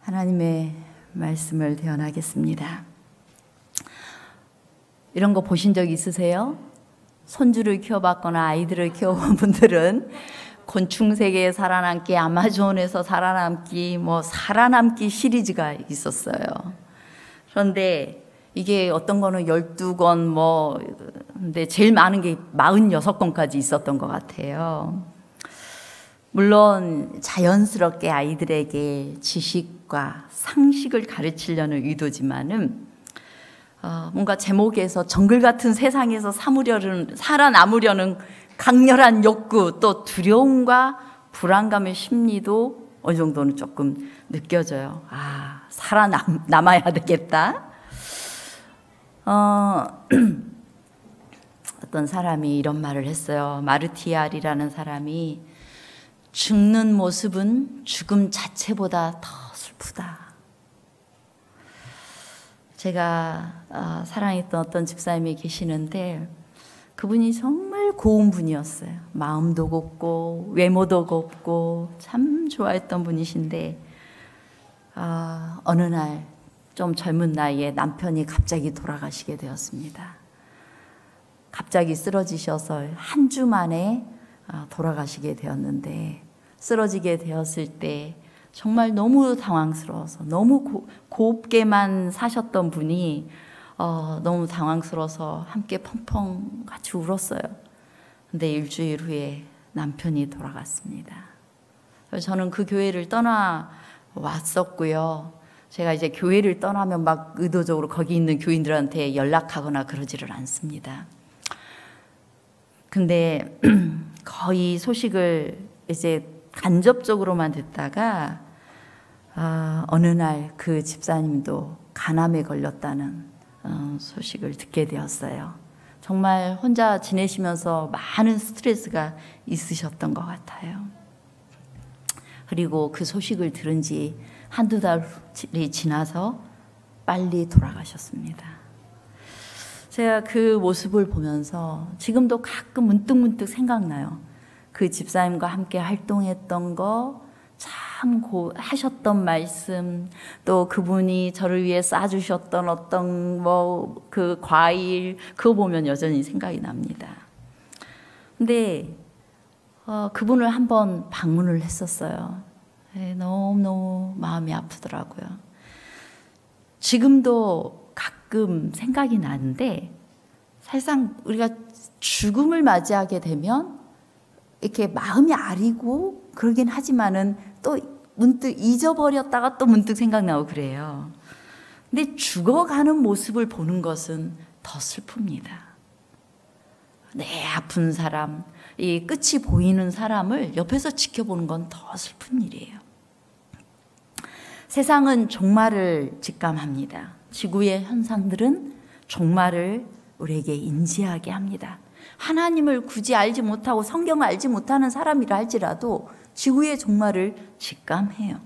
하나님의 말씀을 대언하겠습니다. 이런 거 보신 적 있으세요? 손주를 키워봤거나 아이들을 키워본 분들은 곤충 세계에 살아남기, 아마존에서 살아남기, 살아남기 시리즈가 있었어요. 그런데 이게 어떤 거는 12권, 근데 제일 많은 게 46권까지 있었던 것 같아요. 물론 자연스럽게 아이들에게 지식과 상식을 가르치려는 의도지만은 뭔가 제목에서 정글 같은 세상에서 살아남으려는 강렬한 욕구, 또 두려움과 불안감의 심리도 어느 정도는 조금 느껴져요. 살아남아야 되겠다. 어떤 사람이 이런 말을 했어요. 마르티알이라는 사람이 죽는 모습은 죽음 자체보다 더 슬프다. 제가 사랑했던 어떤 집사님이 계시는데 그분이 정말 고운 분이었어요. 마음도 곱고 외모도 곱고 참 좋아했던 분이신데 어느 날 좀 젊은 나이에 남편이 갑자기 돌아가시게 되었습니다. 갑자기 쓰러지셔서 한 주 만에 돌아가시게 되었는데, 쓰러지게 되었을 때 정말 너무 당황스러워서, 너무 곱게만 사셨던 분이 너무 당황스러워서 함께 펑펑 같이 울었어요. 근데 일주일 후에 남편이 돌아갔습니다. 그래서 저는 그 교회를 떠나 왔었고요. 제가 이제 교회를 떠나면 막 의도적으로 거기 있는 교인들한테 연락하거나 그러지를 않습니다. 근데 거의 소식을 이제 간접적으로만 듣다가 어느 날 그 집사님도 간암에 걸렸다는 소식을 듣게 되었어요. 정말 혼자 지내시면서 많은 스트레스가 있으셨던 것 같아요. 그리고 그 소식을 들은 지 한두 달이 지나서 빨리 돌아가셨습니다. 제가 그 모습을 보면서 지금도 가끔 문득문득 생각나요. 그 집사님과 함께 활동했던 거, 참 하셨던 말씀, 또 그분이 저를 위해 싸주셨던 어떤 그 과일, 그거 보면 여전히 생각이 납니다. 근데 그분을 한번 방문을 했었어요. 너무너무 마음이 아프더라고요. 지금도 가끔 생각이 나는데, 사실상 우리가 죽음을 맞이하게 되면 이렇게 마음이 아리고 그러긴 하지만은 또 문득 잊어버렸다가 또 문득 생각나고 그래요. 근데 죽어가는 모습을 보는 것은 더 슬픕니다. 내 아픈 사람, 이 끝이 보이는 사람을 옆에서 지켜보는 건 더 슬픈 일이에요. 세상은 종말을 직감합니다. 지구의 현상들은 종말을 우리에게 인지하게 합니다. 하나님을 굳이 알지 못하고 성경을 알지 못하는 사람이라 할지라도 지구의 종말을 직감해요.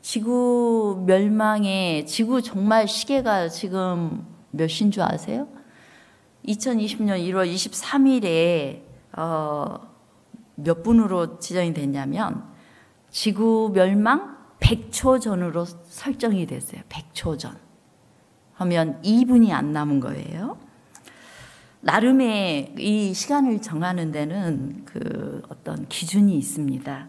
지구 멸망의 지구 종말 시계가 지금 몇 시인 줄 아세요? 2020년 1월 23일에 몇 분으로 지정이 됐냐면 지구 멸망 100초 전으로 설정이 됐어요. 100초 전. 하면 2분이 안 남은 거예요. 나름의 이 시간을 정하는 데는 그 어떤 기준이 있습니다.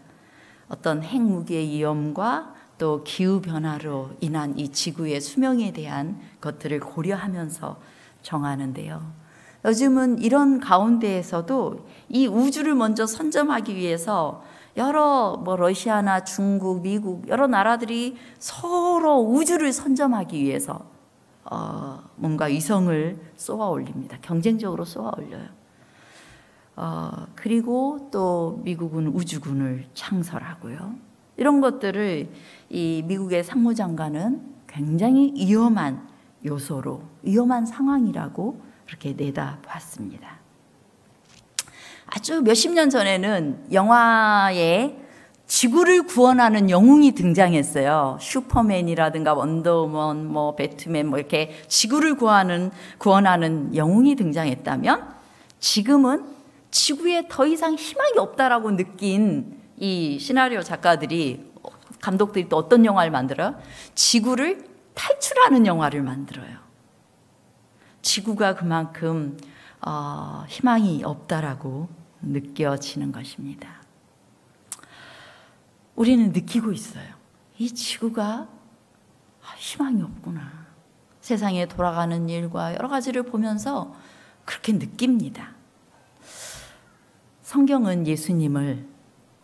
어떤 핵무기의 위험과 또 기후변화로 인한 이 지구의 수명에 대한 것들을 고려하면서 정하는데요. 요즘은 이런 가운데에서도 이 우주를 먼저 선점하기 위해서 여러 러시아나 중국, 미국 여러 나라들이 서로 우주를 선점하기 위해서 뭔가 위성을 쏘아 올립니다. 경쟁적으로 쏘아 올려요. 그리고 또 미국은 우주군을 창설하고요. 이런 것들을 이 미국의 상무장관은 굉장히 위험한 요소로, 위험한 상황이라고 그렇게 내다봤습니다. 아주 몇십 년 전에는 영화에 지구를 구원하는 영웅이 등장했어요. 슈퍼맨이라든가 원더우먼, 배트맨 이렇게 지구를 구원하는 영웅이 등장했다면, 지금은 지구에 더 이상 희망이 없다라고 느낀 이 시나리오 작가들이 감독들이 또 어떤 영화를 만들어요? 지구를 탈출하는 영화를 만들어요. 지구가 그만큼 희망이 없다라고 느껴지는 것입니다. 우리는 느끼고 있어요. 이 지구가 희망이 없구나. 세상에 돌아가는 일과 여러 가지를 보면서 그렇게 느낍니다. 성경은 예수님을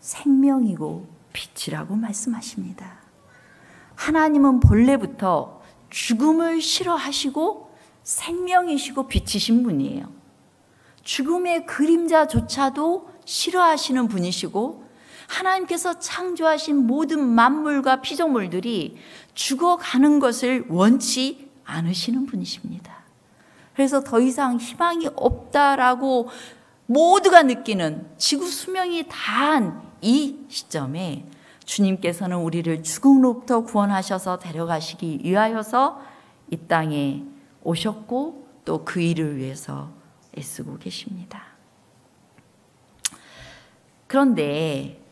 생명이고 빛이라고 말씀하십니다. 하나님은 본래부터 죽음을 싫어하시고 생명이시고 빛이신 분이에요. 죽음의 그림자조차도 싫어하시는 분이시고 하나님께서 창조하신 모든 만물과 피조물들이 죽어가는 것을 원치 않으시는 분이십니다. 그래서 더 이상 희망이 없다라고 모두가 느끼는 지구 수명이 다한 이 시점에 주님께서는 우리를 죽음로부터 구원하셔서 데려가시기 위하여서 이 땅에 오셨고 또 그 일을 위해서 애쓰고 계십니다. 그런데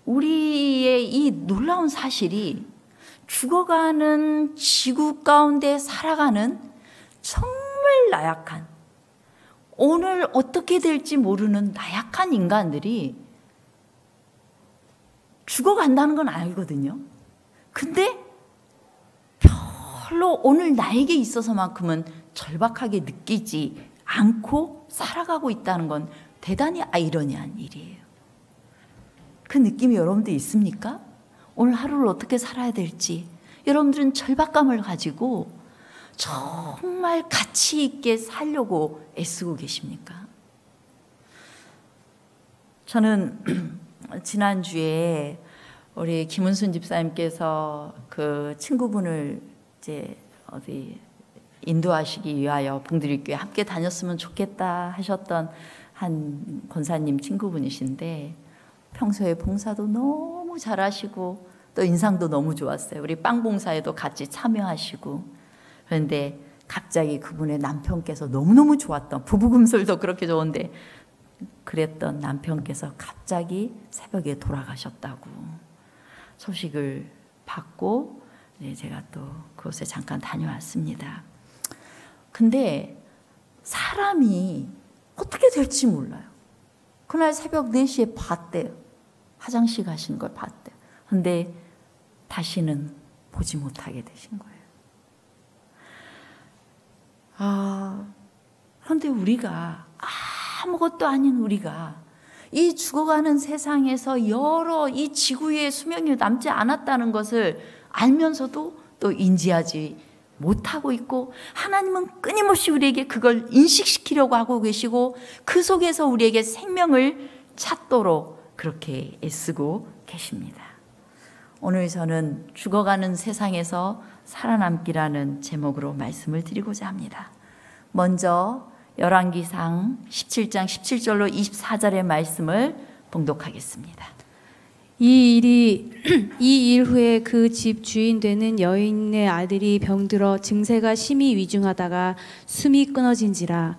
우리의 이 놀라운 사실이 죽어가는 지구 가운데 살아가는 정말 나약한, 오늘 어떻게 될지 모르는 나약한 인간들이 죽어간다는 건 알거든요. 근데 별로 오늘 나에게 있어서만큼은 절박하게 느끼지 않고 살아가고 있다는 건 대단히 아이러니한 일이에요. 그 느낌이 여러분들 있습니까? 오늘 하루를 어떻게 살아야 될지 여러분들은 절박감을 가지고 정말 가치 있게 살려고 애쓰고 계십니까? 저는 지난주에 우리 김은순 집사님께서 그 친구분을 이제 어디 인도하시기 위하여 봉드리교회 함께 다녔으면 좋겠다 하셨던 한 권사님 친구분이신데 평소에 봉사도 너무 잘하시고 또 인상도 너무 좋았어요. 우리 빵 봉사에도 같이 참여하시고. 그런데 갑자기 그분의 남편께서 너무너무 좋았던, 부부금술도 그렇게 좋은데 그랬던 남편께서 갑자기 새벽에 돌아가셨다고 소식을 받고 제가 또 그곳에 잠깐 다녀왔습니다. 근데 사람이 어떻게 될지 몰라요. 그날 새벽 4시에 봤대요. 화장실 가시는 걸 봤대요. 근데 다시는 보지 못하게 되신 거예요. 그런데 우리가 아무것도 아닌 우리가 이 죽어가는 세상에서 여러 이 지구의 수명이 남지 않았다는 것을 알면서도 또 인지하지 못하고 있고 하나님은 끊임없이 우리에게 그걸 인식시키려고 하고 계시고 그 속에서 우리에게 생명을 찾도록 그렇게 애쓰고 계십니다. 오늘 저는 죽어가는 세상에서 살아남기라는 제목으로 말씀을 드리고자 합니다. 먼저 열왕기상 17장 17절로 24절의 말씀을 봉독하겠습니다. 이 일 후에 그 집 주인 되는 여인의 아들이 병들어 증세가 심히 위중하다가 숨이 끊어진지라.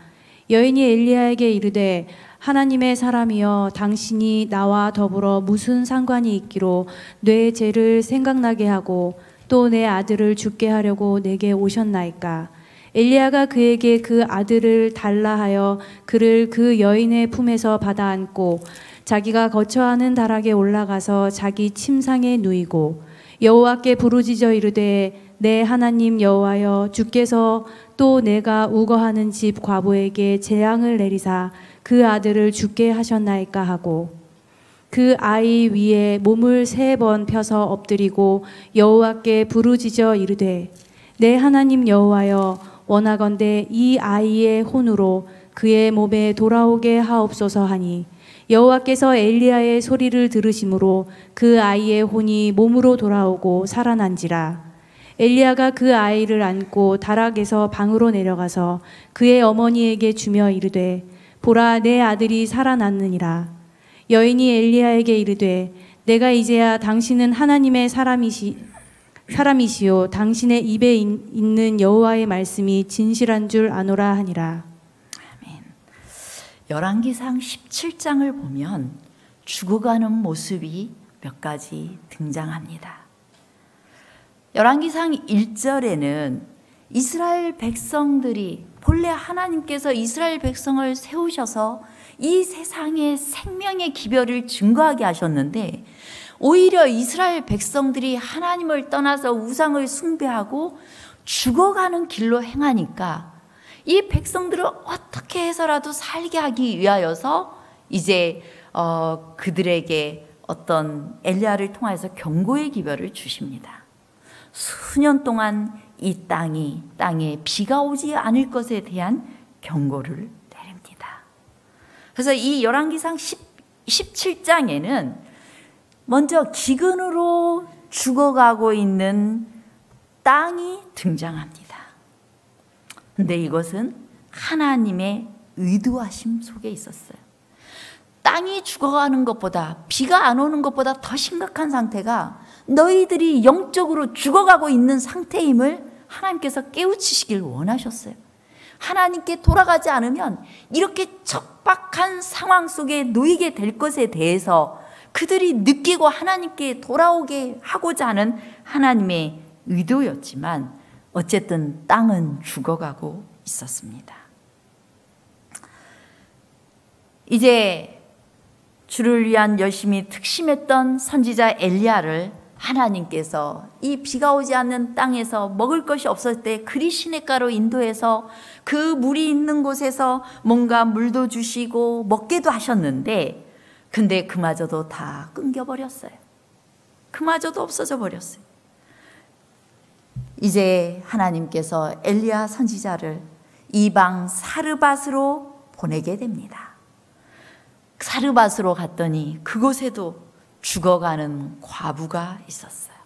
여인이 엘리야에게 이르되 하나님의 사람이여 당신이 나와 더불어 무슨 상관이 있기로 내 죄를 생각나게 하고 또 내 아들을 죽게 하려고 내게 오셨나이까. 엘리야가 그에게 그 아들을 달라 하여 그를 그 여인의 품에서 받아 안고 자기가 거처하는 다락에 올라가서 자기 침상에 누이고 여호와께 부르짖어 이르되 내 하나님 여호와여 주께서 또 내가 우거하는 집 과부에게 재앙을 내리사 그 아들을 죽게 하셨나이까 하고 그 아이 위에 몸을 3번 펴서 엎드리고 여호와께 부르짖어 이르되 내 하나님 여호와여 원하건대 이 아이의 혼으로 그의 몸에 돌아오게 하옵소서 하니 여호와께서 엘리야의 소리를 들으심으로 그 아이의 혼이 몸으로 돌아오고 살아난지라. 엘리야가 그 아이를 안고 다락에서 방으로 내려가서 그의 어머니에게 주며 이르되 보라 내 아들이 살아났느니라. 여인이 엘리야에게 이르되 내가 이제야 당신은 하나님의 사람이시요 당신의 입에 있는 여호와의 말씀이 진실한 줄 아노라 하니라. 아멘. 열왕기상 17장을 보면 죽어가는 모습이 몇 가지 등장합니다. 열왕기상 1절에는 이스라엘 백성들이 본래 하나님께서 이스라엘 백성을 세우셔서 이 세상의 생명의 기별을 증거하게 하셨는데 오히려 이스라엘 백성들이 하나님을 떠나서 우상을 숭배하고 죽어가는 길로 행하니까 이 백성들을 어떻게 해서라도 살게 하기 위하여서 이제 그들에게 어떤 엘리야를 통해서 경고의 기별을 주십니다. 수년 동안 이 땅에 비가 오지 않을 것에 대한 경고를 내립니다. 그래서 이 열왕기상 17장에는 먼저 기근으로 죽어가고 있는 땅이 등장합니다. 근데 이것은 하나님의 의도하심 속에 있었어요. 땅이 죽어가는 것보다, 비가 안 오는 것보다 더 심각한 상태가 너희들이 영적으로 죽어가고 있는 상태임을 하나님께서 깨우치시길 원하셨어요. 하나님께 돌아가지 않으면 이렇게 척박한 상황 속에 놓이게 될 것에 대해서 그들이 느끼고 하나님께 돌아오게 하고자 하는 하나님의 의도였지만 어쨌든 땅은 죽어가고 있었습니다. 이제 주를 위한 열심히 특심했던 선지자 엘리야를 하나님께서 이 비가 오지 않는 땅에서 먹을 것이 없을 때 그리 시냇가로 인도해서 그 물이 있는 곳에서 뭔가 물도 주시고 먹게도 하셨는데 근데 그마저도 다 끊겨버렸어요. 그마저도 없어져 버렸어요. 이제 하나님께서 엘리야 선지자를 이방 사르밧으로 보내게 됩니다. 사르밧으로 갔더니 그곳에도 죽어가는 과부가 있었어요.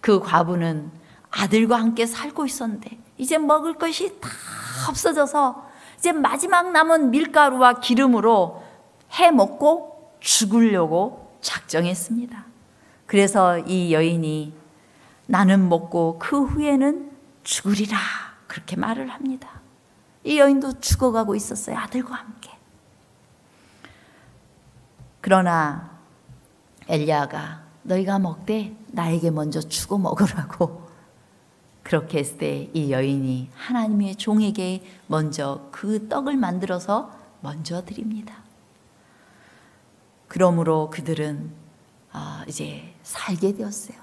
그 과부는 아들과 함께 살고 있었는데 이제 먹을 것이 다 없어져서 이제 마지막 남은 밀가루와 기름으로 해 먹고 죽으려고 작정했습니다. 그래서 이 여인이 나는 먹고 그 후에는 죽으리라 그렇게 말을 합니다. 이 여인도 죽어가고 있었어요. 아들과 함께. 그러나 엘리야가 너희가 먹되 나에게 먼저 주고 먹으라고 그렇게 했을 때 이 여인이 하나님의 종에게 먼저 그 떡을 만들어서 먼저 드립니다. 그러므로 그들은 이제 살게 되었어요.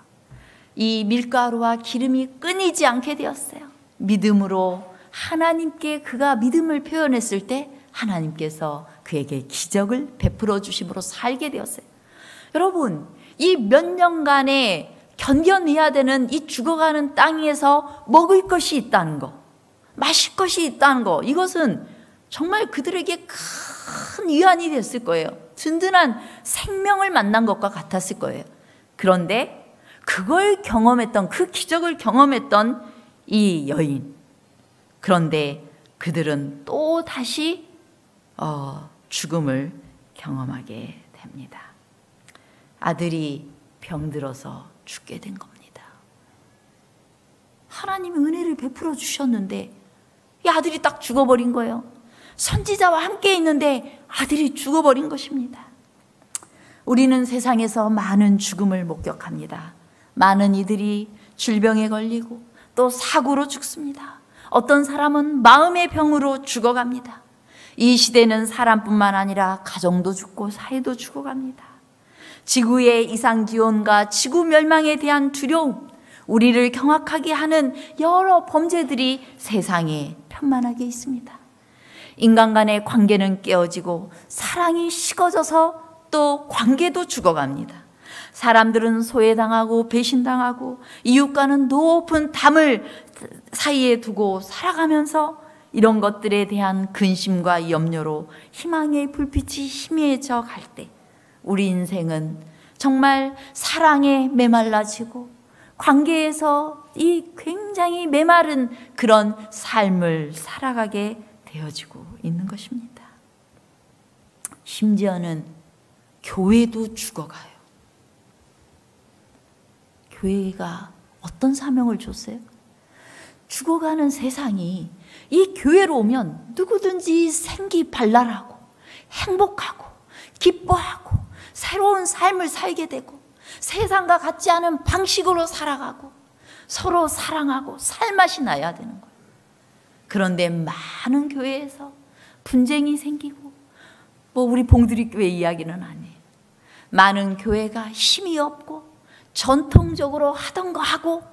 이 밀가루와 기름이 끊이지 않게 되었어요. 믿음으로 하나님께 그가 믿음을 표현했을 때 하나님께서 그에게 기적을 베풀어 주심으로 살게 되었어요. 여러분, 이 몇 년간에 견뎌내야 되는 이 죽어가는 땅에서 먹을 것이 있다는 거, 마실 것이 있다는 거, 이것은 정말 그들에게 큰 위안이 됐을 거예요. 든든한 생명을 만난 것과 같았을 거예요. 그런데 그걸 경험했던, 그 기적을 경험했던 이 여인, 그런데 그들은 또 다시 죽음을 경험하게 됩니다. 아들이 병들어서 죽게 된 겁니다. 하나님이 은혜를 베풀어 주셨는데 이 아들이 딱 죽어버린 거예요. 선지자와 함께 있는데 아들이 죽어버린 것입니다. 우리는 세상에서 많은 죽음을 목격합니다. 많은 이들이 질병에 걸리고 또 사고로 죽습니다. 어떤 사람은 마음의 병으로 죽어갑니다. 이 시대는 사람뿐만 아니라 가정도 죽고 사회도 죽어갑니다. 지구의 이상기온과 지구 멸망에 대한 두려움, 우리를 경악하게 하는 여러 범죄들이 세상에 편만하게 있습니다. 인간 간의 관계는 깨어지고 사랑이 식어져서 또 관계도 죽어갑니다. 사람들은 소외당하고 배신당하고 이웃과는 높은 담을 사이에 두고 살아가면서 이런 것들에 대한 근심과 염려로 희망의 불빛이 희미해져 갈 때 우리 인생은 정말 사랑에 메말라지고 관계에서 이 굉장히 메마른 그런 삶을 살아가게 되어지고 있는 것입니다. 심지어는 교회도 죽어가요. 교회가 어떤 사명을 줬어요? 죽어가는 세상이 이 교회로 오면 누구든지 생기 발랄하고 행복하고 기뻐하고 새로운 삶을 살게 되고 세상과 같지 않은 방식으로 살아가고 서로 사랑하고 살맛이 나야 되는 거예요. 그런데 많은 교회에서 분쟁이 생기고, 우리 봉두리 교회 이야기는 아니에요. 많은 교회가 힘이 없고 전통적으로 하던 거 하고,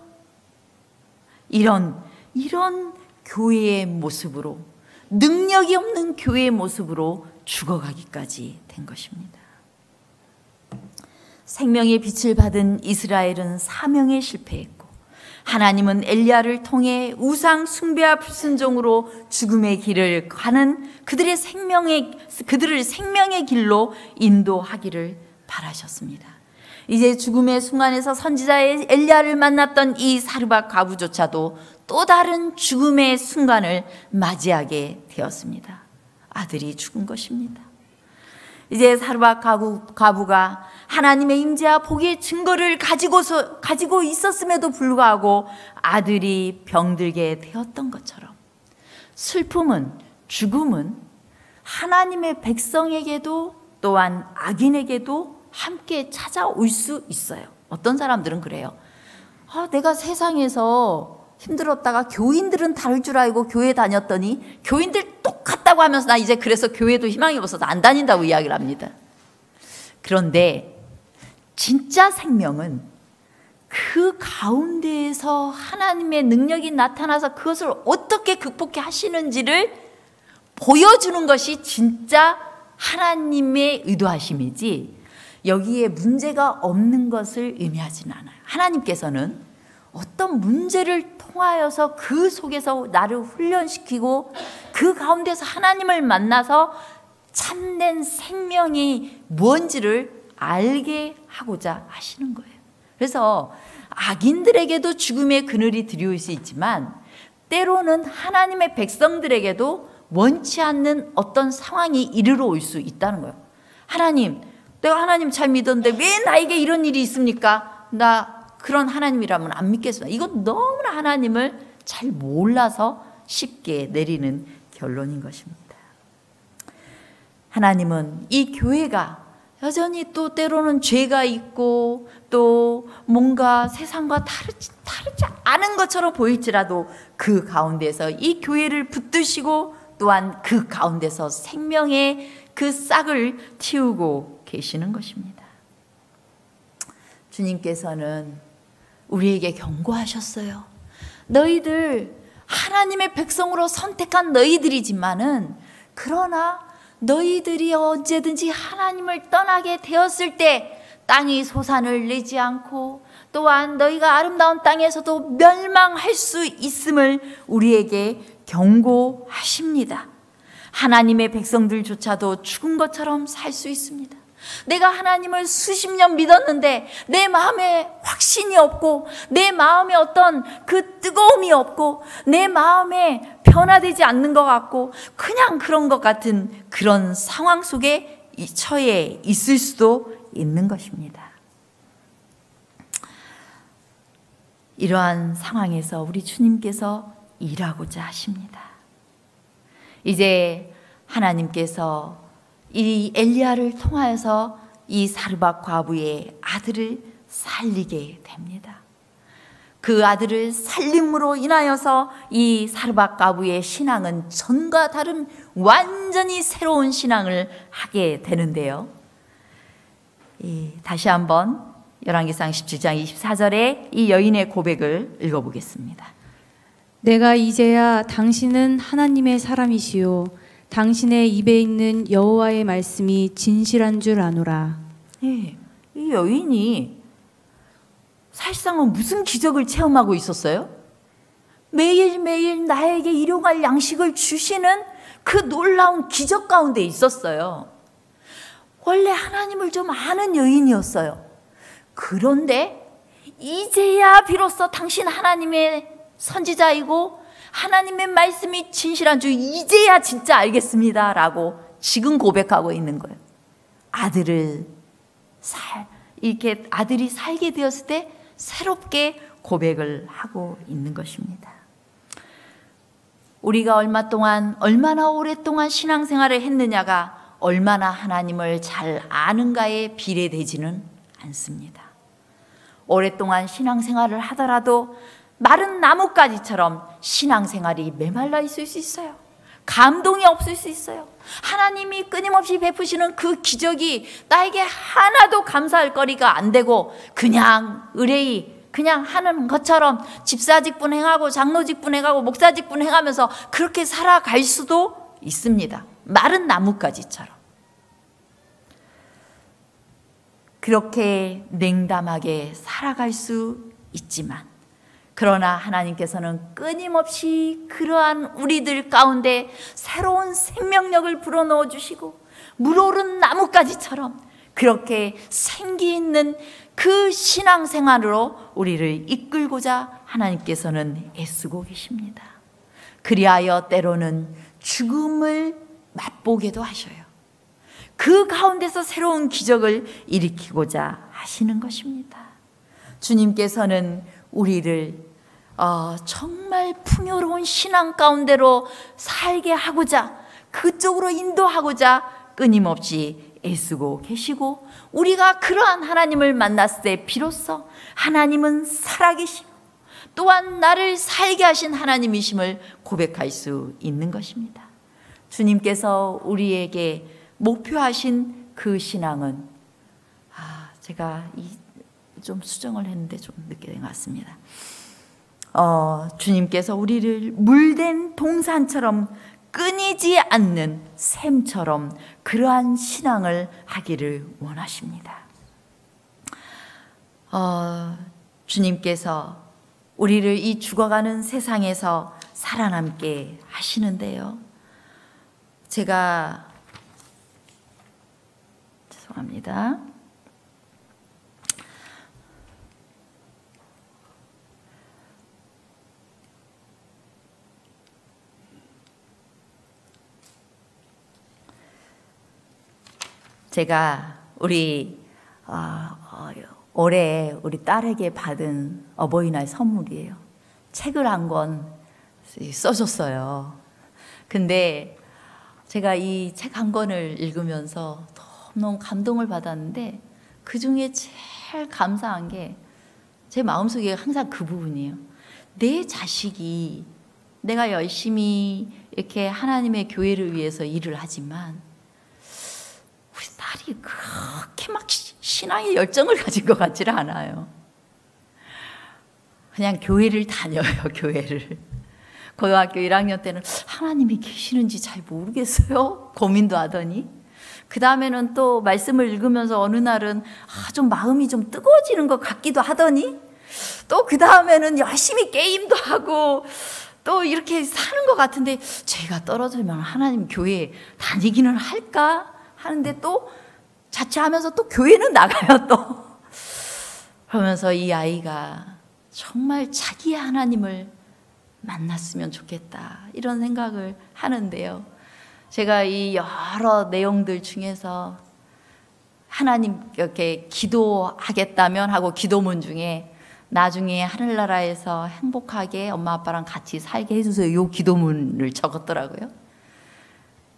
이런 교회의 모습으로, 능력이 없는 교회의 모습으로 죽어가기까지 된 것입니다. 생명의 빛을 받은 이스라엘은 사명에 실패했고, 하나님은 엘리야를 통해 우상 숭배와 불순종으로 죽음의 길을 가는 그들을 생명의 길로 인도하기를 바라셨습니다. 이제 죽음의 순간에서 선지자 엘리야를 만났던 이 사르밧 과부조차도 또 다른 죽음의 순간을 맞이하게 되었습니다. 아들이 죽은 것입니다. 이제 사르밧 과부가 하나님의 임재와 복의 증거를 가지고 있었음에도 불구하고 아들이 병들게 되었던 것처럼, 슬픔은, 죽음은 하나님의 백성에게도 또한 악인에게도 함께 찾아올 수 있어요. 어떤 사람들은 그래요. 내가 세상에서 힘들었다가 교인들은 다를 줄 알고 교회 다녔더니 교인들 똑같다고 하면서 나 이제 그래서 교회도 희망이 없어서 안 다닌다고 이야기를 합니다. 그런데 진짜 생명은 그 가운데에서 하나님의 능력이 나타나서 그것을 어떻게 극복해 하시는지를 보여주는 것이 진짜 하나님의 의도하심이지, 여기에 문제가 없는 것을 의미하지는 않아요. 하나님께서는 어떤 문제를 통하여서 그 속에서 나를 훈련시키고 그 가운데서 하나님을 만나서 참된 생명이 뭔지를 알게 하고자 하시는 거예요. 그래서 악인들에게도 죽음의 그늘이 드리울 수 있지만, 때로는 하나님의 백성들에게도 원치 않는 어떤 상황이 이르러 올 수 있다는 거예요. 하나님, 내가 하나님 잘 믿었는데 왜 나에게 이런 일이 있습니까? 나 그런 하나님이라면 안 믿겠습니다. 이건 너무나 하나님을 잘 몰라서 쉽게 내리는 결론인 것입니다. 하나님은 이 교회가 여전히 또 때로는 죄가 있고 또 뭔가 세상과 다르지 않은 것처럼 보일지라도 그 가운데서 이 교회를 붙드시고 또한 그 가운데서 생명의 그 싹을 틔우고 계시는 것입니다. 주님께서는 우리에게 경고하셨어요. 너희들 하나님의 백성으로 선택한 너희들이지만은, 그러나 너희들이 언제든지 하나님을 떠나게 되었을 때 땅이 소산을 내지 않고 또한 너희가 아름다운 땅에서도 멸망할 수 있음을 우리에게 경고하십니다. 하나님의 백성들조차도 죽은 것처럼 살 수 있습니다. 내가 하나님을 수십 년 믿었는데 내 마음에 확신이 없고 내 마음에 어떤 그 뜨거움이 없고 내 마음에 변화되지 않는 것 같고 그냥 그런 것 같은 그런 상황 속에 처해 있을 수도 있는 것입니다. 이러한 상황에서 우리 주님께서 일하고자 하십니다. 이제 하나님께서 이 엘리야를 통하여서 이 사르밧 과부의 아들을 살리게 됩니다. 그 아들을 살림으로 인하여서 이 사르밧 과부의 신앙은 전과 다른 완전히 새로운 신앙을 하게 되는데요. 다시 한번 열왕기상 17장 24절에 이 여인의 고백을 읽어보겠습니다. 내가 이제야 당신은 하나님의 사람이시요 당신의 입에 있는 여호와의 말씀이 진실한 줄 아노라. 이 여인이 사실상은 무슨 기적을 체험하고 있었어요? 매일매일 나에게 일용할 양식을 주시는 그 놀라운 기적 가운데 있었어요. 원래 하나님을 좀 아는 여인이었어요. 그런데 이제야 비로소 당신 하나님의 선지자이고 하나님의 말씀이 진실한 줄 이제야 진짜 알겠습니다 라고 지금 고백하고 있는 거예요. 이렇게 아들이 살게 되었을 때 새롭게 고백을 하고 있는 것입니다. 우리가 얼마나 오랫동안 신앙생활을 했느냐가 얼마나 하나님을 잘 아는가에 비례되지는 않습니다. 오랫동안 신앙생활을 하더라도 마른 나뭇가지처럼 신앙생활이 메말라 있을 수 있어요. 감동이 없을 수 있어요. 하나님이 끊임없이 베푸시는 그 기적이 나에게 하나도 감사할 거리가 안 되고 그냥 의뢰이 그냥 하는 것처럼 집사직분 행하고 장로직분 행하고 목사직분 행하면서 그렇게 살아갈 수도 있습니다. 마른 나뭇가지처럼. 그렇게 냉담하게 살아갈 수 있지만 그러나 하나님께서는 끊임없이 그러한 우리들 가운데 새로운 생명력을 불어넣어 주시고 물오른 나뭇가지처럼 그렇게 생기 있는 그 신앙생활으로 우리를 이끌고자 하나님께서는 애쓰고 계십니다. 그리하여 때로는 죽음을 맛보게도 하셔요. 그 가운데서 새로운 기적을 일으키고자 하시는 것입니다. 주님께서는 우리를 정말 풍요로운 신앙 가운데로 살게 하고자 그쪽으로 인도하고자 끊임없이 애쓰고 계시고 우리가 그러한 하나님을 만났을 때 비로소 하나님은 살아계시고 또한 나를 살게 하신 하나님이심을 고백할 수 있는 것입니다. 주님께서 우리에게 목표하신 그 신앙은 제가 좀 수정을 했는데 좀 늦게 된 것 같습니다. 주님께서 우리를 물된 동산처럼 끊이지 않는 샘처럼 그러한 신앙을 하기를 원하십니다. 주님께서 우리를 이 죽어가는 세상에서 살아남게 하시는데요. 제가 죄송합니다. 제가 올해 우리 딸에게 받은 어버이날 선물이에요. 책을 한 권 써줬어요. 근데 제가 이 책 한 권을 읽으면서 너무 감동을 받았는데 그 중에 제일 감사한 게 제 마음속에 항상 그 부분이에요. 내 자식이 내가 열심히 이렇게 하나님의 교회를 위해서 일을 하지만 우리 딸이 그렇게 막 신앙의 열정을 가진 것 같지는 않아요. 그냥 교회를 다녀요. 교회를. 고등학교 1학년 때는 하나님이 계시는지 잘 모르겠어요. 고민도 하더니 그 다음에는 또 말씀을 읽으면서 어느 날은 좀 마음이 좀 뜨거워지는 것 같기도 하더니 또 그 다음에는 열심히 게임도 하고 또 이렇게 사는 것 같은데 제가 떨어지면 하나님 교회 다니기는 할까 하는데 또 자취하면서 또 교회는 나가요. 또 그러면서 이 아이가 정말 자기의 하나님을 만났으면 좋겠다 이런 생각을 하는데요. 제가 이 여러 내용들 중에서 하나님 이렇게 기도하겠다면 하고 기도문 중에 나중에 하늘나라에서 행복하게 엄마 아빠랑 같이 살게 해주세요. 이 기도문을 적었더라고요.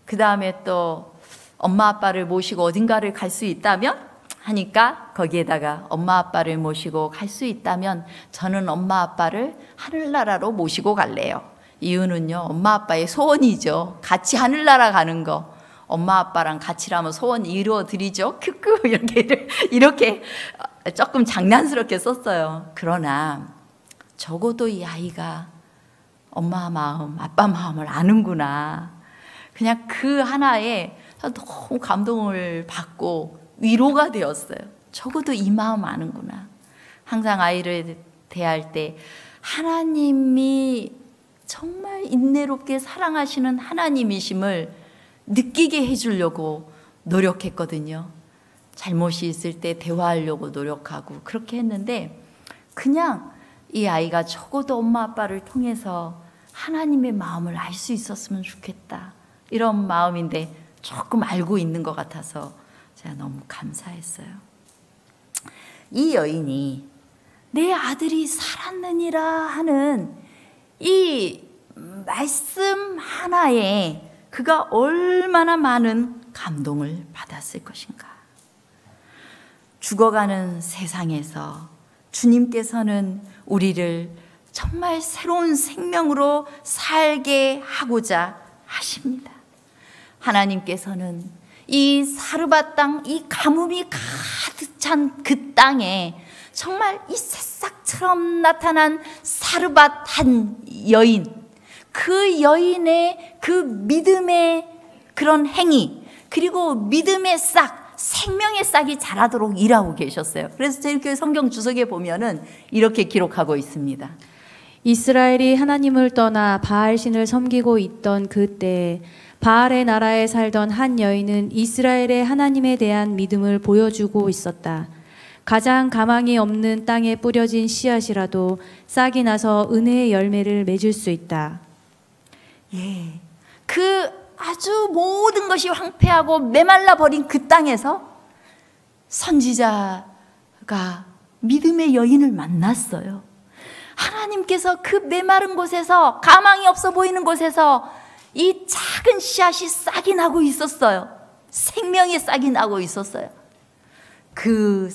그 다음에 또 엄마 아빠를 모시고 어딘가를 갈 수 있다면 하니까 거기에다가 엄마 아빠를 모시고 갈 수 있다면 저는 엄마 아빠를 하늘나라로 모시고 갈래요. 이유는요, 엄마 아빠의 소원이죠. 같이 하늘나라 가는 거. 엄마 아빠랑 같이라면 소원 이루어 드리죠. 크크 이렇게 조금 장난스럽게 썼어요. 그러나 적어도 이 아이가 엄마 마음, 아빠 마음을 아는구나. 그냥 그 하나에 너무 감동을 받고 위로가 되었어요. 적어도 이 마음 아는구나. 항상 아이를 대할 때 하나님이 정말 인내롭게 사랑하시는 하나님이심을 느끼게 해주려고 노력했거든요. 잘못이 있을 때 대화하려고 노력하고 그렇게 했는데 그냥 이 아이가 적어도 엄마 아빠를 통해서 하나님의 마음을 알 수 있었으면 좋겠다. 이런 마음인데 조금 알고 있는 것 같아서 제가 너무 감사했어요. 이 여인이 내 아들이 살았느니라 하는 이 말씀 하나에 그가 얼마나 많은 감동을 받았을 것인가? 죽어가는 세상에서 주님께서는 우리를 정말 새로운 생명으로 살게 하고자 하십니다. 하나님께서는 이 사르밧 땅, 이 가뭄이 가득 찬 그 땅에 정말 이 새싹처럼 나타난 사르밧 한 여인, 그 여인의 그 믿음의 그런 행위, 그리고 믿음의 싹, 생명의 싹이 자라도록 일하고 계셨어요. 그래서 이렇게 성경 주석에 보면은 이렇게 기록하고 있습니다. 이스라엘이 하나님을 떠나 바알신을 섬기고 있던 그때 바알의 나라에 살던 한 여인은 이스라엘의 하나님에 대한 믿음을 보여주고 있었다. 가장 가망이 없는 땅에 뿌려진 씨앗이라도 싹이 나서 은혜의 열매를 맺을 수 있다. 예, 그 아주 모든 것이 황폐하고 메말라 버린 그 땅에서 선지자가 믿음의 여인을 만났어요. 하나님께서 그 메마른 곳에서, 가망이 없어 보이는 곳에서 이 작은 씨앗이 싹이 나고 있었어요. 생명의 싹이 나고 있었어요. 그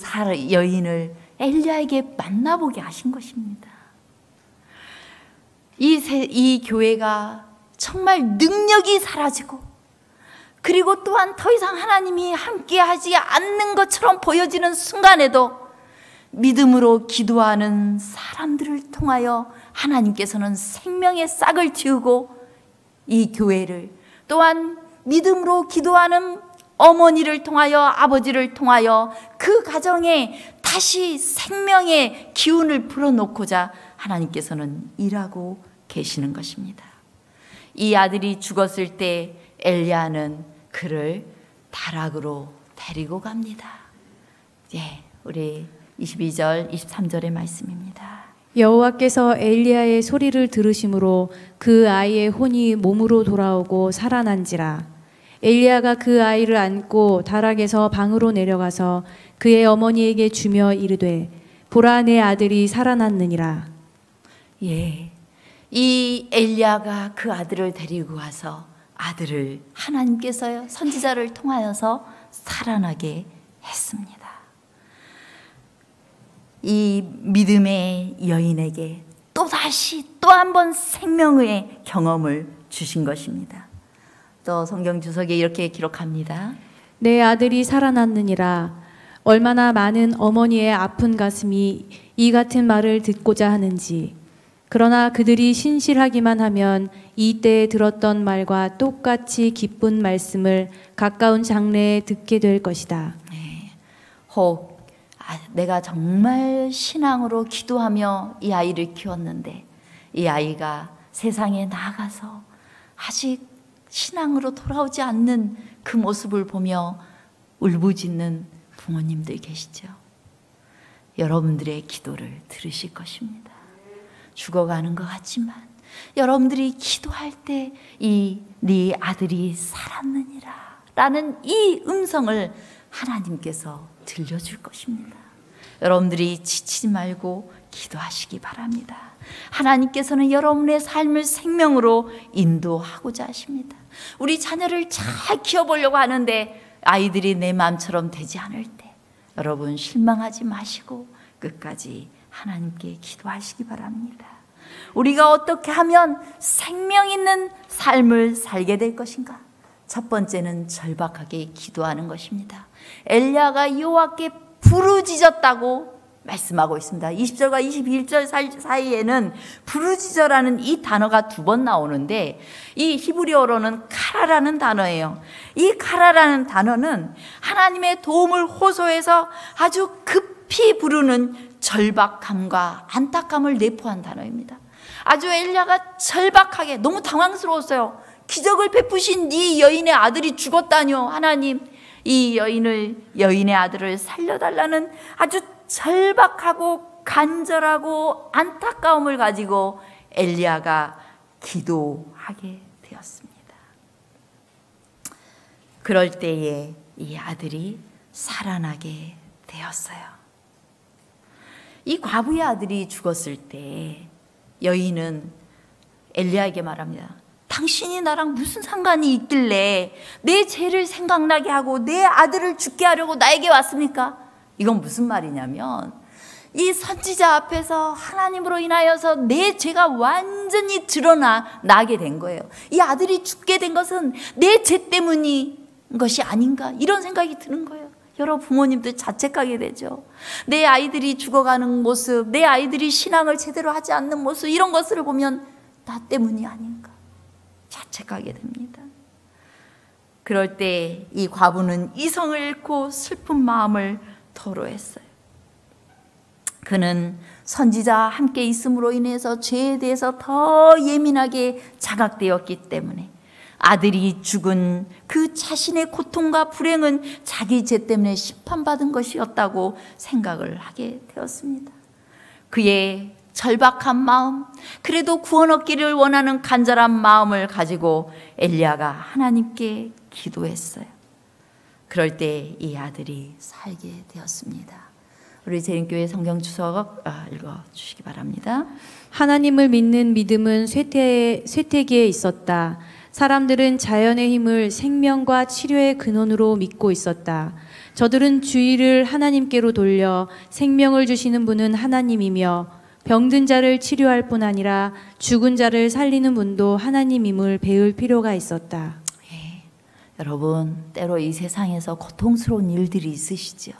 여인을 엘리야에게 만나보게 하신 것입니다. 이 교회가 정말 능력이 사라지고, 그리고 또한 더 이상 하나님이 함께하지 않는 것처럼 보여지는 순간에도 믿음으로 기도하는 사람들을 통하여 하나님께서는 생명의 싹을 틔우고, 이 교회를 또한 믿음으로 기도하는 어머니를 통하여, 아버지를 통하여 그 가정에 다시 생명의 기운을 불어넣고자 하나님께서는 일하고 계시는 것입니다. 이 아들이 죽었을 때 엘리야는 그를 다락으로 데리고 갑니다. 예, 우리 22절, 23절의 말씀입니다. 여호와께서 엘리야의 소리를 들으심으로 그 아이의 혼이 몸으로 돌아오고 살아난지라. 엘리야가 그 아이를 안고 다락에서 방으로 내려가서 그의 어머니에게 주며 이르되 보라 내 아들이 살아났느니라. 예, 이 엘리야가 그 아들을 데리고 와서 아들을 하나님께서요 선지자를 통하여서 살아나게 했습니다. 이 믿음의 여인에게 또다시 또 한 번 생명의 경험을 주신 것입니다. 또 성경 주석에 이렇게 기록합니다. 내 아들이 살아났느니라. 얼마나 많은 어머니의 아픈 가슴이 이 같은 말을 듣고자 하는지. 그러나 그들이 신실하기만 하면 이때에 들었던 말과 똑같이 기쁜 말씀을 가까운 장래에 듣게 될 것이다. 네. 혹 내가 정말 신앙으로 기도하며 이 아이를 키웠는데 이 아이가 세상에 나가서 아직 신앙으로 돌아오지 않는 그 모습을 보며 울부짖는 부모님들 계시죠? 여러분들의 기도를 들으실 것입니다. 죽어가는 것 같지만 여러분들이 기도할 때 이 네 아들이 살았느니라 라는 이 음성을 하나님께서 들려줄 것입니다. 여러분들이 지치지 말고 기도하시기 바랍니다. 하나님께서는 여러분의 삶을 생명으로 인도하고자 하십니다. 우리 자녀를 잘 키워보려고 하는데 아이들이 내 마음처럼 되지 않을 때 여러분 실망하지 마시고 끝까지 하나님께 기도하시기 바랍니다. 우리가 어떻게 하면 생명 있는 삶을 살게 될 것인가? 첫 번째는 절박하게 기도하는 것입니다. 엘리야가 여호와께 부르짖었다고 말씀하고 있습니다. 20절과 21절 사이에는 부르짖어라는 이 단어가 2번 나오는데 이 히브리어로는 카라라는 단어예요. 이 카라라는 단어는 하나님의 도움을 호소해서 아주 급히 부르는 절박함과 안타까움을 내포한 단어입니다. 아주 엘리야가 절박하게 너무 당황스러웠어요. 기적을 베푸신 네 여인의 아들이 죽었다뇨. 하나님, 이 여인의 아들을 살려달라는 아주 절박하고 간절하고 안타까움을 가지고 엘리야가 기도하게 되었습니다. 그럴 때에 이 아들이 살아나게 되었어요. 이 과부의 아들이 죽었을 때 여인은 엘리야에게 말합니다. 당신이 나랑 무슨 상관이 있길래 내 죄를 생각나게 하고 내 아들을 죽게 하려고 나에게 왔습니까? 이건 무슨 말이냐면 이 선지자 앞에서 하나님으로 인하여서 내 죄가 완전히 드러나게 된 거예요. 이 아들이 죽게 된 것은 내 죄 때문인 것이 아닌가, 이런 생각이 드는 거예요. 여러 부모님들 자책하게 되죠. 내 아이들이 죽어가는 모습, 내 아이들이 신앙을 제대로 하지 않는 모습, 이런 것을 보면 나 때문이 아닌가 자책하게 됩니다. 그럴 때 이 과부는 이성을 잃고 슬픈 마음을 토로했어요. 그는 선지자와 함께 있음으로 인해서 죄에 대해서 더 예민하게 자각되었기 때문에 아들이 죽은 그 자신의 고통과 불행은 자기 죄 때문에 심판받은 것이었다고 생각을 하게 되었습니다. 그의 절박한 마음, 그래도 구원 얻기를 원하는 간절한 마음을 가지고 엘리야가 하나님께 기도했어요. 그럴 때 이 아들이 살게 되었습니다. 우리 재림교회 성경 주석 읽어주시기 바랍니다. 하나님을 믿는 믿음은 쇠퇴기에 있었다. 사람들은 자연의 힘을 생명과 치료의 근원으로 믿고 있었다. 저들은 주의를 하나님께로 돌려 생명을 주시는 분은 하나님이며 병든 자를 치료할 뿐 아니라 죽은 자를 살리는 분도 하나님임을 배울 필요가 있었다. 예, 여러분, 때로 이 세상에서 고통스러운 일들이 있으시죠?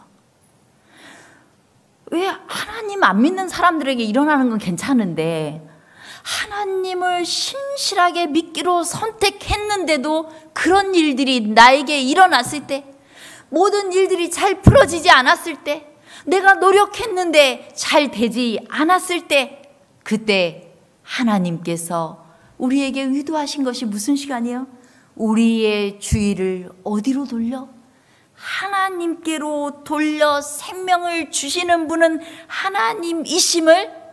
왜 하나님 안 믿는 사람들에게 일어나는 건 괜찮은데 하나님을 신실하게 믿기로 선택했는데도 그런 일들이 나에게 일어났을 때, 모든 일들이 잘 풀어지지 않았을 때, 내가 노력했는데 잘 되지 않았을 때, 그때 하나님께서 우리에게 의도하신 것이 무슨 시간이에요? 우리의 주의를 어디로 돌려? 하나님께로 돌려 생명을 주시는 분은 하나님이심을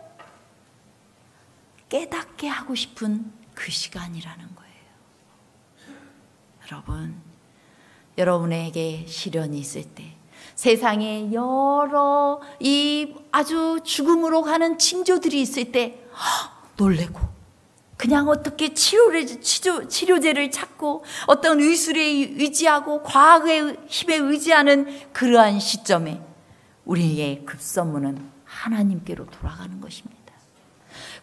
깨닫게 하고 싶은 그 시간이라는 거예요. 여러분, 여러분에게 시련이 있을 때, 세상에 여러 이 아주 죽음으로 가는 징조들이 있을 때 놀래고 그냥 어떻게 치료제를 찾고 어떤 의술에 의지하고 과학의 힘에 의지하는 그러한 시점에 우리의 급선무는 하나님께로 돌아가는 것입니다.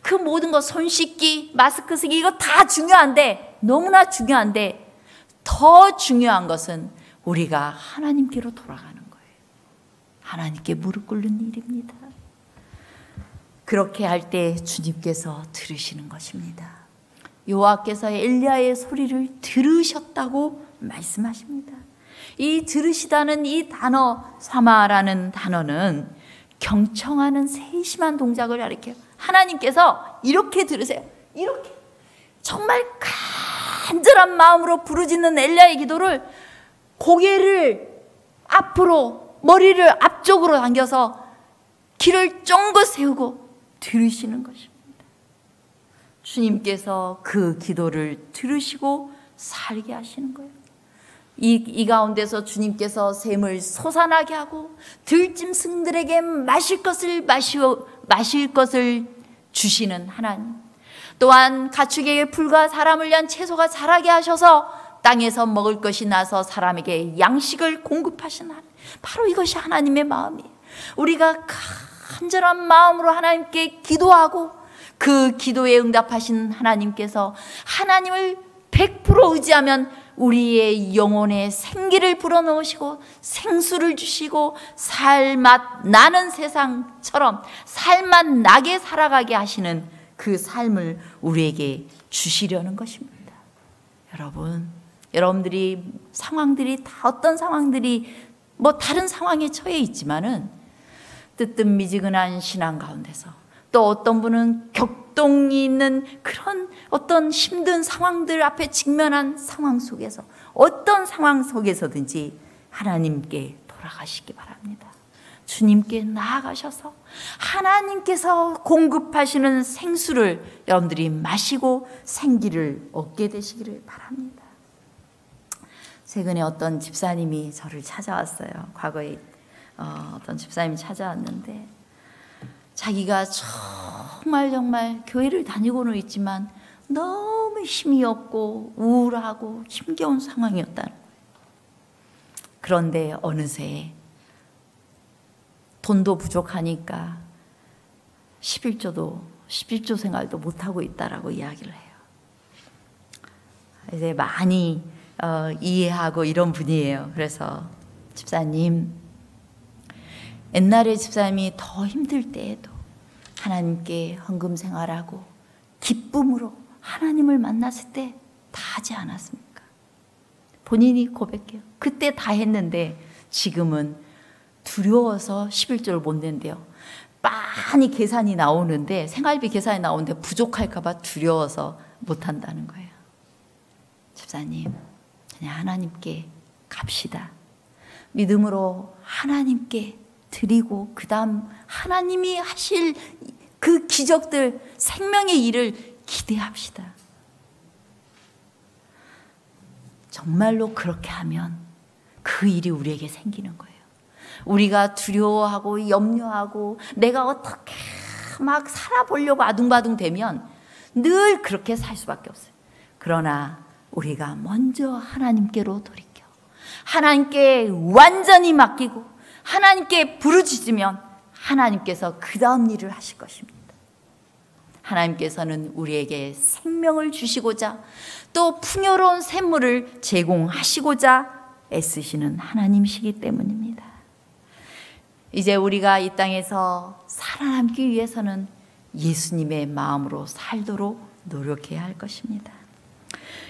그 모든 것, 손 씻기, 마스크 쓰기, 이거 다 중요한데, 너무나 중요한데 더 중요한 것은 우리가 하나님께로 돌아가는 거예요. 하나님께 무릎 꿇는 일입니다. 그렇게 할 때 주님께서 들으시는 것입니다. 여호와께서 엘리야의 소리를 들으셨다고 말씀하십니다. 이 들으시다는 이 단어, 사마라는 단어는 경청하는 세심한 동작을 가리켜요. 하나님께서 이렇게 들으세요. 이렇게 정말 간절한 마음으로 부르짖는 엘리야의 기도를 고개를 앞으로, 머리를 앞쪽으로 당겨서 귀를 쫑긋 세우고 들으시는 것입니다. 주님께서 그 기도를 들으시고 살게 하시는 거예요. 이 가운데서 주님께서 샘을 솟아나게 하고 들짐승들에게 마실 것을 주시는 하나님, 또한 가축에게 풀과 사람을 위한 채소가 자라게 하셔서 땅에서 먹을 것이 나서 사람에게 양식을 공급하시는 하나님, 바로 이것이 하나님의 마음이에요. 우리가 간절한 마음으로 하나님께 기도하고 그 기도에 응답하신 하나님께서 하나님을 100% 의지하면 우리의 영혼에 생기를 불어넣으시고 생수를 주시고 살맛 나는 세상처럼 살맛 나게 살아가게 하시는 그 삶을 우리에게 주시려는 것입니다. 여러분, 여러분들이 상황들이 다 어떤 상황들이 뭐 다른 상황에 처해 있지만은 뜨뜻미지근한 신앙 가운데서, 또 어떤 분은 격동이 있는 그런 어떤 힘든 상황들 앞에 직면한 상황 속에서, 어떤 상황 속에서든지 하나님께 돌아가시기 바랍니다. 주님께 나아가셔서 하나님께서 공급하시는 생수를 여러분들이 마시고 생기를 얻게 되시기를 바랍니다. 최근에 어떤 집사님이 저를 찾아왔어요. 과거에 어떤 집사님이 찾아왔는데 자기가 정말 교회를 다니고는 있지만 너무 힘이 없고 우울하고 힘겨운 상황이었다는 거예요. 그런데 어느새 돈도 부족하니까 11조 생활도 못하고 있다라고 이야기를 해요. 이제 많이 이해하고 이런 분이에요. 그래서 집사님, 옛날에 집사님이 더 힘들 때에도 하나님께 헌금 생활하고 기쁨으로 하나님을 만났을 때 다 하지 않았습니까? 본인이 고백해요. 그때 다 했는데 지금은 두려워서 11조를 못 낸대요. 많이 계산이 나오는데, 생활비 계산이 나오는데 부족할까 봐 두려워서 못 한다는 거예요. 집사님, 그냥 하나님께 갑시다. 믿음으로 하나님께 드리고 그 다음 하나님이 하실 그 기적들, 생명의 일을 기대합시다. 정말로 그렇게 하면 그 일이 우리에게 생기는 거예요. 우리가 두려워하고 염려하고 내가 어떻게 막 살아보려고 아둥바둥 되면 늘 그렇게 살 수밖에 없어요. 그러나 우리가 먼저 하나님께로 돌이켜 하나님께 완전히 맡기고 하나님께 부르짖으면 하나님께서 그 다음 일을 하실 것입니다. 하나님께서는 우리에게 생명을 주시고자 또 풍요로운 샘물을 제공하시고자 애쓰시는 하나님이시기 때문입니다. 이제 우리가 이 땅에서 살아남기 위해서는 예수님의 마음으로 살도록 노력해야 할 것입니다.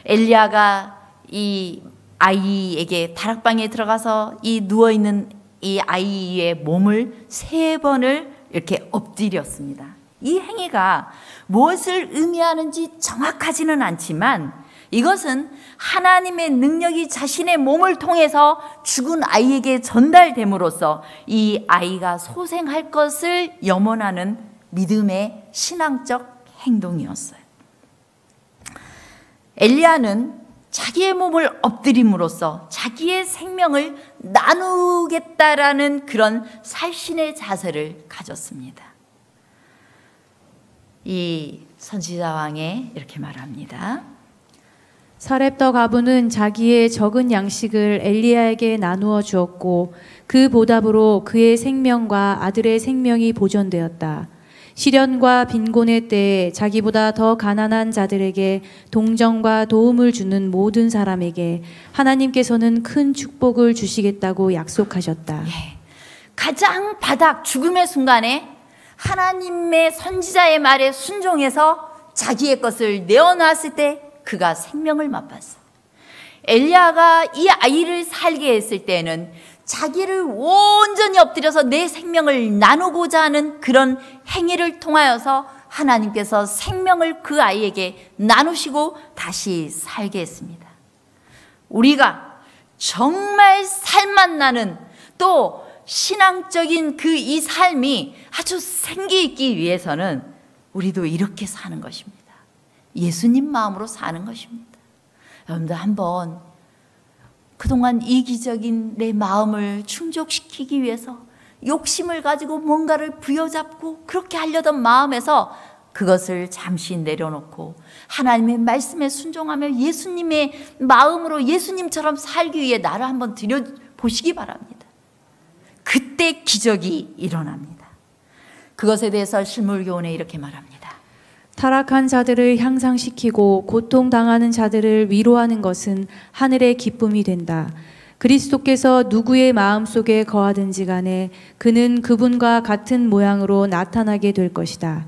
엘리야가 이 아이에게 다락방에 들어가서 이 누워있는 이 아이의 몸을 3번을 이렇게 엎드렸습니다. 이 행위가 무엇을 의미하는지 정확하지는 않지만 이것은 하나님의 능력이 자신의 몸을 통해서 죽은 아이에게 전달됨으로써 이 아이가 소생할 것을 염원하는 믿음의 신앙적 행동이었어요. 엘리야는 자기의 몸을 엎드림으로써 자기의 생명을 나누겠다라는 그런 살신의 자세를 가졌습니다. 이 선지자왕에 이렇게 말합니다. 사렙더 가부는 자기의 적은 양식을 엘리야에게 나누어 주었고 그 보답으로 그의 생명과 아들의 생명이 보존되었다. 시련과 빈곤의 때에 자기보다 더 가난한 자들에게 동정과 도움을 주는 모든 사람에게 하나님께서는 큰 축복을 주시겠다고 약속하셨다. 예, 가장 바닥 죽음의 순간에 하나님의 선지자의 말에 순종해서 자기의 것을 내어놨을 때 그가 생명을 맛봤어요. 엘리야가 이 아이를 살게 했을 때는 자기를 온전히 엎드려서 내 생명을 나누고자 하는 그런 행위를 통하여서 하나님께서 생명을 그 아이에게 나누시고 다시 살게 했습니다. 우리가 정말 살맛나는 또 신앙적인 그 이 삶이 아주 생기 있기 위해서는 우리도 이렇게 사는 것입니다. 예수님 마음으로 사는 것입니다. 여러분들 한번 그동안 이기적인 내 마음을 충족시키기 위해서 욕심을 가지고 뭔가를 부여잡고 그렇게 하려던 마음에서 그것을 잠시 내려놓고 하나님의 말씀에 순종하며 예수님의 마음으로 예수님처럼 살기 위해 나를 한번 들여보시기 바랍니다. 그때 기적이 일어납니다. 그것에 대해서 실물교훈에 이렇게 말합니다. 타락한 자들을 향상시키고 고통당하는 자들을 위로하는 것은 하늘의 기쁨이 된다. 그리스도께서 누구의 마음속에 거하든지 간에 그는 그분과 같은 모양으로 나타나게 될 것이다.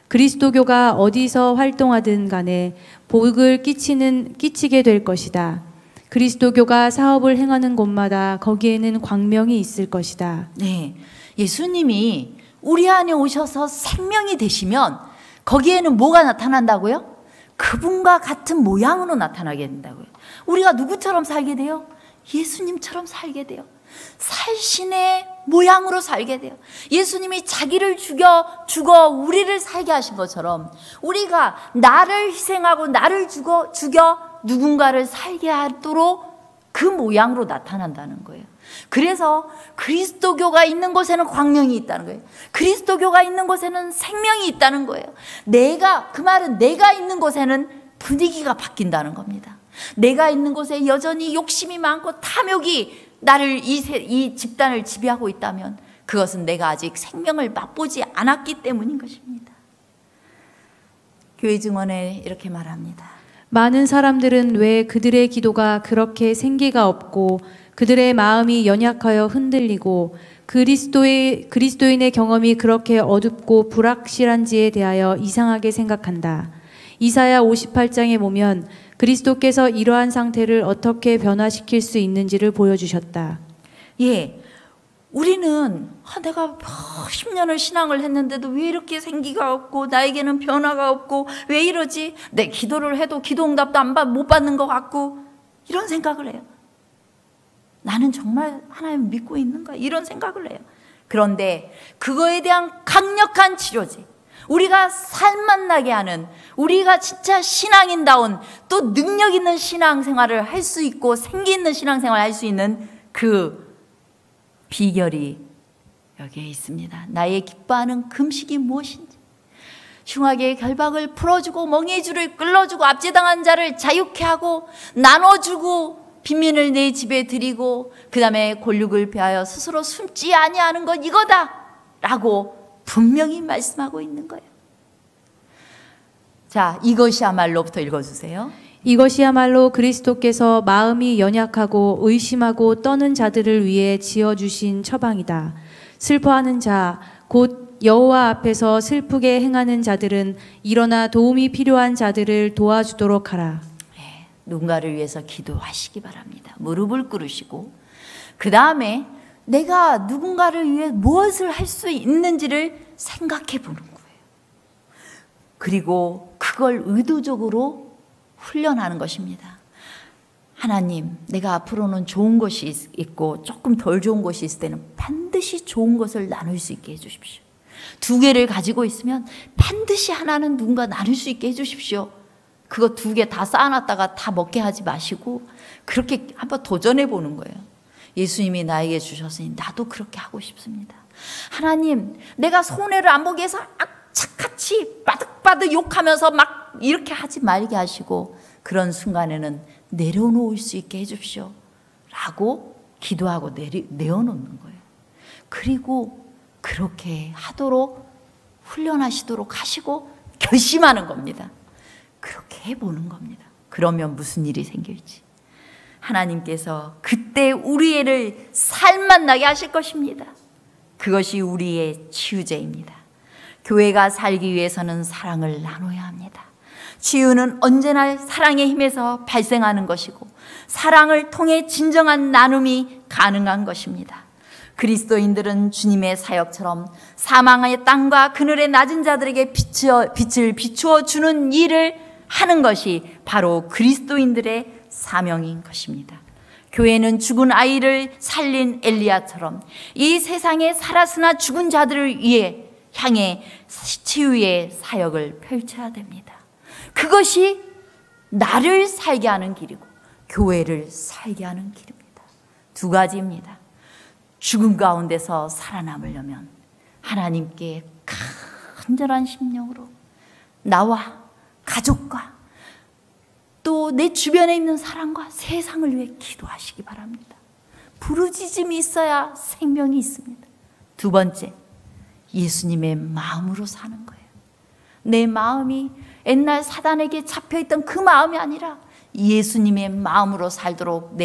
그리스도교가 어디서 활동하든 간에 복을 끼치게 될 것이다. 그리스도교가 사업을 행하는 곳마다 거기에는 광명이 있을 것이다. 네, 예수님이 우리 안에 오셔서 생명이 되시면 거기에는 뭐가 나타난다고요? 그분과 같은 모양으로 나타나게 된다고요. 우리가 누구처럼 살게 돼요? 예수님처럼 살게 돼요. 살신의 모양으로 살게 돼요. 예수님이 자기를 죽어 우리를 살게 하신 것처럼 우리가 나를 희생하고 나를 죽여 누군가를 살게 하도록 그 모양으로 나타난다는 거예요. 그래서 그리스도교가 있는 곳에는 광명이 있다는 거예요. 그리스도교가 있는 곳에는 생명이 있다는 거예요. 그 말은 내가 있는 곳에는 분위기가 바뀐다는 겁니다. 내가 있는 곳에 여전히 욕심이 많고 탐욕이 나를 이 집단을 지배하고 있다면 그것은 내가 아직 생명을 맛보지 않았기 때문인 것입니다. 교회 증언에 이렇게 말합니다. 많은 사람들은 왜 그들의 기도가 그렇게 생기가 없고 그들의 마음이 연약하여 흔들리고 그리스도인의 경험이 그렇게 어둡고 불확실한지에 대하여 이상하게 생각한다. 이사야 58장에 보면 그리스도께서 이러한 상태를 어떻게 변화시킬 수 있는지를 보여주셨다. 예, 우리는 내가 10년을 신앙을 했는데도 왜 이렇게 생기가 없고 나에게는 변화가 없고 왜 이러지? 내 기도를 해도 기도 응답도 못 받는 것 같고 이런 생각을 해요. 나는 정말 하나님 믿고 있는가? 이런 생각을 해요. 그런데 그거에 대한 강력한 치료지. 우리가 살맛나게 하는, 우리가 진짜 신앙인다운 또 능력 있는 신앙생활을 할 수 있고 생기 있는 신앙생활을 할 수 있는 그 비결이 여기에 있습니다. 나의 기뻐하는 금식이 무엇인지, 흉악의 결박을 풀어주고 멍에의 줄을 끌어주고 압제당한 자를 자유케 하고 나눠주고 빈민을 내 집에 들이고 그 다음에 골육을 베하여 스스로 숨지 아니하는 것 이거다 라고 분명히 말씀하고 있는 거예요. 자, 이것이야말로부터 읽어주세요. 이것이야말로 그리스도께서 마음이 연약하고 의심하고 떠는 자들을 위해 지어주신 처방이다. 슬퍼하는 자, 곧 여호와 앞에서 슬프게 행하는 자들은 일어나 도움이 필요한 자들을 도와주도록 하라. 네, 누군가를 위해서 기도하시기 바랍니다. 무릎을 꿇으시고 그 다음에 내가 누군가를 위해 무엇을 할 수 있는지를 생각해 보는 거예요. 그리고 그걸 의도적으로 훈련하는 것입니다. 하나님, 내가 앞으로는 좋은 것이 있고 조금 덜 좋은 것이 있을 때는 반드시 좋은 것을 나눌 수 있게 해주십시오. 2개를 가지고 있으면 반드시 하나는 누군가 나눌 수 있게 해주십시오. 그거 2개 다 쌓아놨다가 다 먹게 하지 마시고 그렇게 한번 도전해 보는 거예요. 예수님이 나에게 주셨으니 나도 그렇게 하고 싶습니다. 하나님, 내가 손해를 안 보게 해서 악착같이 바득바득 욕하면서 막 이렇게 하지 말게 하시고 그런 순간에는 내려놓을 수 있게 해주십시오 라고 기도하고 내어놓는 거예요. 그리고 그렇게 하도록 훈련하시도록 하시고 결심하는 겁니다. 그렇게 해보는 겁니다. 그러면 무슨 일이 생길지 하나님께서 그때 우리를 살맛나게 하실 것입니다. 그것이 우리의 치유제입니다. 교회가 살기 위해서는 사랑을 나눠야 합니다. 치유는 언제나 사랑의 힘에서 발생하는 것이고 사랑을 통해 진정한 나눔이 가능한 것입니다. 그리스도인들은 주님의 사역처럼 사망의 땅과 그늘의 낮은 자들에게 빛을 비추어 주는 일을 하는 것이 바로 그리스도인들의 사명인 것입니다. 교회는 죽은 아이를 살린 엘리야처럼 이 세상에 살았으나 죽은 자들을 향해 치유의 사역을 펼쳐야 됩니다. 그것이 나를 살게 하는 길이고 교회를 살게 하는 길입니다. 2가지입니다. 죽음 가운데서 살아남으려면 하나님께 간절한 심령으로 나와 가족과 또 내 주변에 있는 사람과 세상을 위해 기도하시기 바랍니다. 부르짖음이 있어야 생명이 있습니다. 2번째, 예수님의 마음으로 사는 거예요. 내 마음이 옛날 사단에게 잡혀있던 그 마음이 아니라 예수님의 마음으로 살도록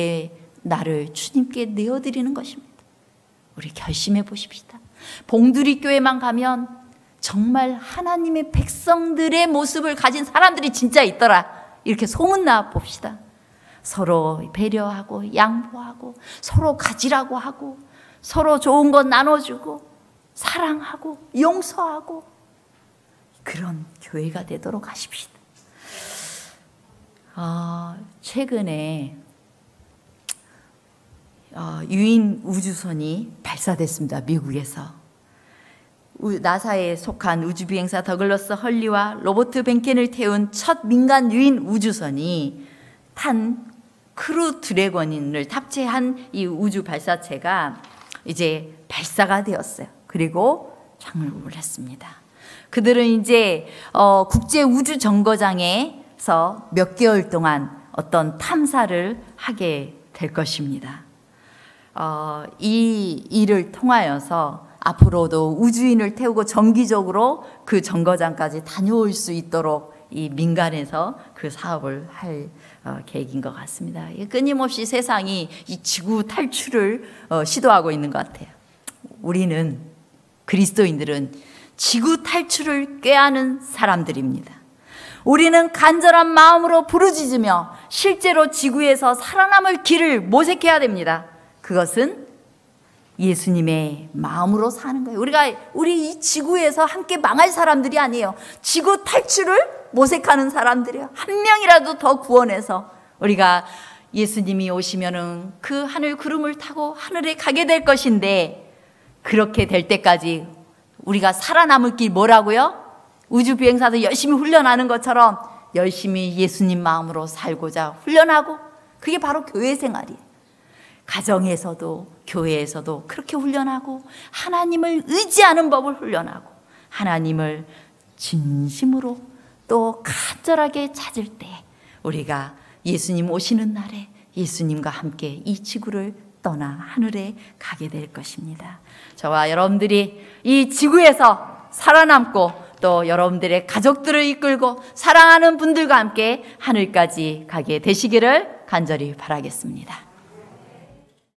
나를 주님께 내어드리는 것입니다. 우리 결심해 보십시다. 봉두리 교회만 가면 정말 하나님의 백성들의 모습을 가진 사람들이 진짜 있더라. 이렇게 소문나 봅시다. 서로 배려하고 양보하고 서로 가지라고 하고 서로 좋은 것 나눠주고 사랑하고 용서하고 그런 교회가 되도록 하십시다. 최근에 유인 우주선이 발사됐습니다. 미국에서. 나사에 속한 우주비행사 더글러스 헐리와 로버트 벤켄을 태운 첫 민간 유인 우주선이 탄 크루 드래곤을 탑재한 이 우주 발사체가 이제 발사가 되었어요. 그리고 착륙을 했습니다. 그들은 이제 국제 우주 정거장에서 몇 개월 동안 어떤 탐사를 하게 될 것입니다. 이 일을 통하여서 앞으로도 우주인을 태우고 정기적으로 그 정거장까지 다녀올 수 있도록 이 민간에서 그 사업을 할 계획인 것 같습니다. 끊임없이 세상이 이 지구 탈출을 시도하고 있는 것 같아요. 우리는 그리스도인들은 지구 탈출을 꾀하는 사람들입니다. 우리는 간절한 마음으로 부르짖으며 실제로 지구에서 살아남을 길을 모색해야 됩니다. 그것은 예수님의 마음으로 사는 거예요. 우리 이 지구에서 함께 망할 사람들이 아니에요. 지구 탈출을 모색하는 사람들이에요. 한 명이라도 더 구원해서 우리가 예수님이 오시면은 그 하늘 구름을 타고 하늘에 가게 될 것인데, 그렇게 될 때까지 우리가 살아남을 길 뭐라고요? 우주 비행사도 열심히 훈련하는 것처럼 열심히 예수님 마음으로 살고자 훈련하고, 그게 바로 교회 생활이에요. 가정에서도 교회에서도 그렇게 훈련하고, 하나님을 의지하는 법을 훈련하고, 하나님을 진심으로 또 간절하게 찾을 때 우리가 예수님 오시는 날에 예수님과 함께 이 지구를 떠나 하늘에 가게 될 것입니다. 저와 여러분들이 이 지구에서 살아남고 또 여러분들의 가족들을 이끌고 사랑하는 분들과 함께 하늘까지 가게 되시기를 간절히 바라겠습니다.